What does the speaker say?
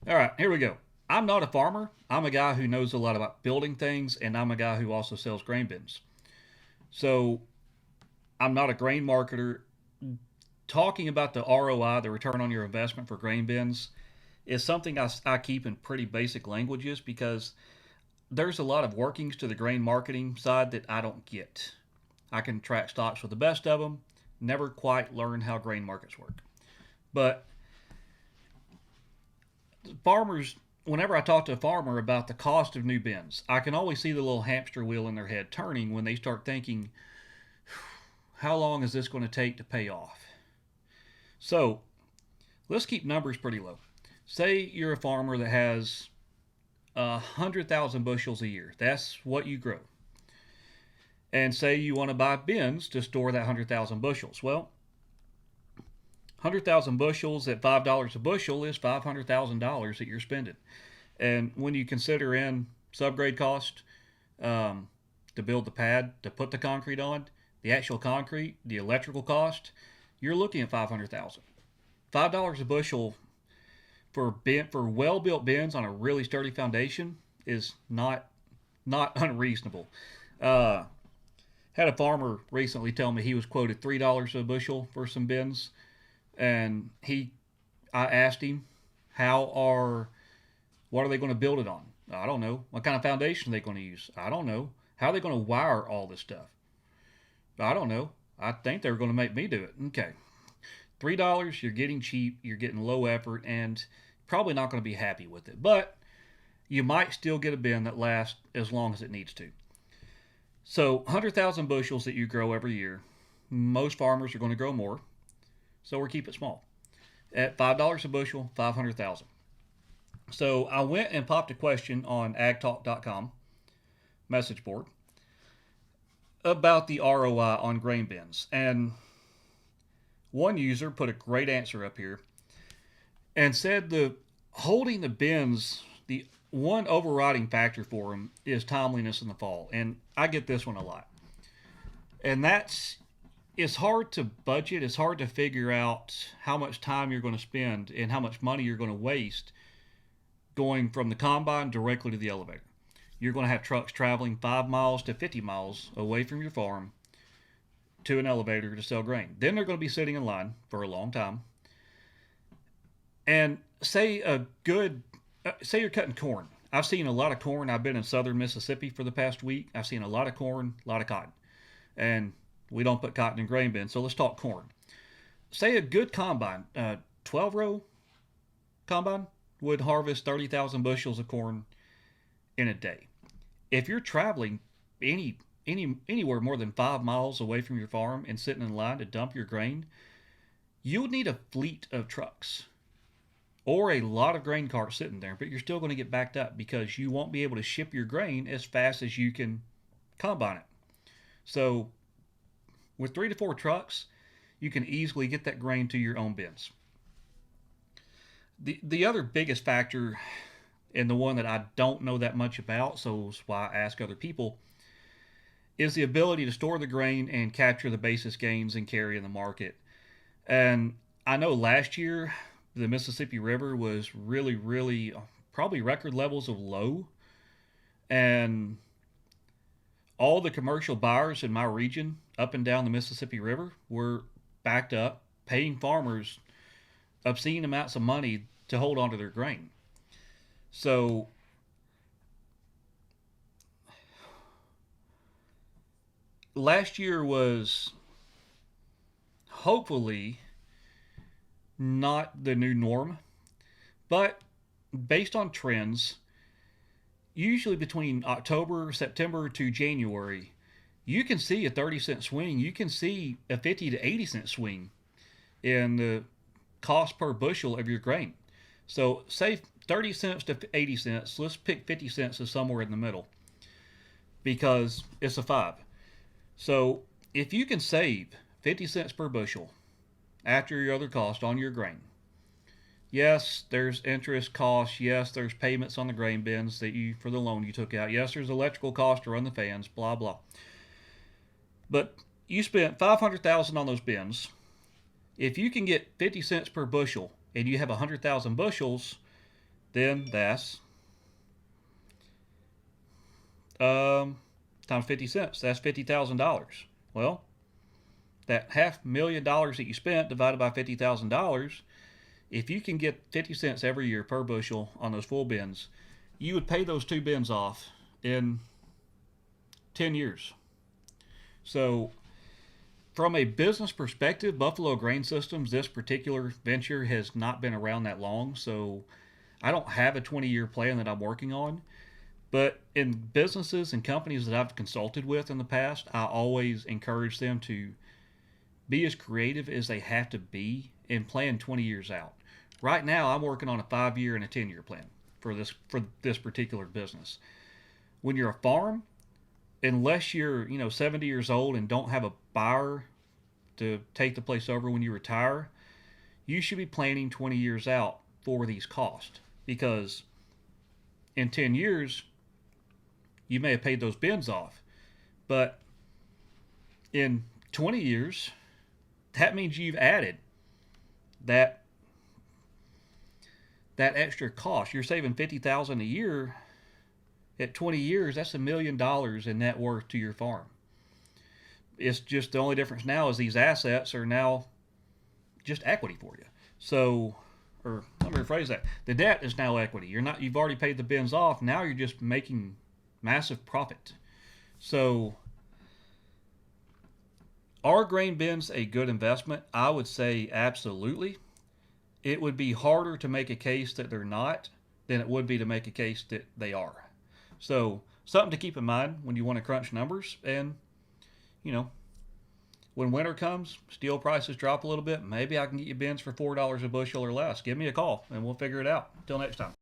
All right, here we go. I'm not a farmer. I'm a guy who knows a lot about building things, and I'm a guy who also sells grain bins. So I'm not a grain marketer. Talking about the ROI, the return on your investment for grain bins, is something I keep in pretty basic languages because there's a lot of workings to the grain marketing side that I don't get. I can track stocks with the best of them, never quite learn how grain markets work. But farmers, whenever I talk to a farmer about the cost of new bins, I can always see the little hamster wheel in their head turning when they start thinking, how long is this going to take to pay off? So let's keep numbers pretty low. Say you're a farmer that has 100,000 bushels a year. That's what you grow. And say you want to buy bins to store that 100,000 bushels. Well, 100,000 bushels at $5 a bushel is $500,000 that you're spending. And when you consider in subgrade cost um, to build the pad, to put the concrete on, the actual concrete, the electrical cost, you're looking at 500,000. $5 a bushel for well built bins on a really sturdy foundation is not unreasonable. Uh, Had a farmer recently tell me he was quoted $3 a bushel for some bins, and I asked him what are they going to build it on? I don't know. What kind of foundation are they going to use? I don't know. How are they going to wire all this stuff? I don't know. I think they're going to make me do it. Okay. $3, you're getting cheap, you're getting low effort, and probably not going to be happy with it. But you might still get a bin that lasts as long as it needs to. So 100,000 bushels that you grow every year, most farmers are going to grow more, so we're keep it small. At $5 a bushel, 500,000. So I went and popped a question on agtalk.com message board about the ROI on grain bins. And one user put a great answer up here and said the holding the bins, the one overriding factor for them is timeliness in the fall. And I get this one a lot. And it's hard to budget. It's hard to figure out how much time you're going to spend and how much money you're going to waste going from the combine directly to the elevator. You're going to have trucks traveling 5 miles to 50 miles away from your farm to an elevator to sell grain. Then they're going to be sitting in line for a long time. And say you're cutting corn. I've seen a lot of corn. I've been in southern Mississippi for the past week. I've seen a lot of corn, a lot of cotton. And we don't put cotton in grain bins, so let's talk corn. Say a good combine, 12 row combine, would harvest 30,000 bushels of corn in a day. If you're traveling anywhere more than 5 miles away from your farm and sitting in line to dump your grain, you would need a fleet of trucks or a lot of grain carts sitting there, but you're still going to get backed up because you won't be able to ship your grain as fast as you can combine it. So, with 3 to 4 trucks, you can easily get that grain to your own bins. The other biggest factor, and the one that I don't know that much about, so that's why I ask other people, is the ability to store the grain and capture the basis gains and carry in the market. And I know last year the Mississippi River was really, really probably record levels of low, and all the commercial buyers in my region up and down the Mississippi River were backed up, paying farmers obscene amounts of money to hold on to their grain. So last year was hopefully not the new norm, but based on trends, usually between September to January, you can see a 30-cent swing. You can see a 50 to 80-cent swing in the cost per bushel of your grain. So, say 30 cents to 80 cents. Let's pick 50 cents as somewhere in the middle because it's a 5. So, if you can save 50 cents per bushel after your other cost on your grain, yes, there's interest costs. Yes, there's payments on the grain bins that you for the loan you took out. Yes, there's electrical costs to run the fans, blah blah. But you spent 500,000 on those bins. If you can get 50 cents per bushel and you have 100,000 bushels, then that's times 50 cents. That's $50,000. Well, that $500,000 that you spent divided by $50,000, if you can get 50 cents every year per bushel on those full bins, you would pay those two bins off in 10 years. So, from a business perspective, Buffalo Grain Systems, this particular venture has not been around that long. So, I don't have a 20-year plan that I'm working on. But in businesses and companies that I've consulted with in the past, I always encourage them to be as creative as they have to be and plan 20 years out. Right now, I'm working on a 5-year and a 10-year plan for this particular business. When you're a farm, unless you're 70 years old and don't have a buyer to take the place over when you retire, you should be planning 20 years out for these costs, because in 10 years you may have paid those bins off, but in 20 years that means you've added that extra cost. You're saving $50,000 a year. At 20 years, that's $1 million in net worth to your farm. It's just the only difference now is these assets are now just equity for you. So, or let me rephrase that: the debt is now equity. You've already paid the bins off. Now you're just making massive profit. So, are grain bins a good investment? I would say absolutely. It would be harder to make a case that they're not than it would be to make a case that they are. So, something to keep in mind when you want to crunch numbers. And, when winter comes, steel prices drop a little bit, maybe I can get you bins for $4 a bushel or less. Give me a call and we'll figure it out. Until next time.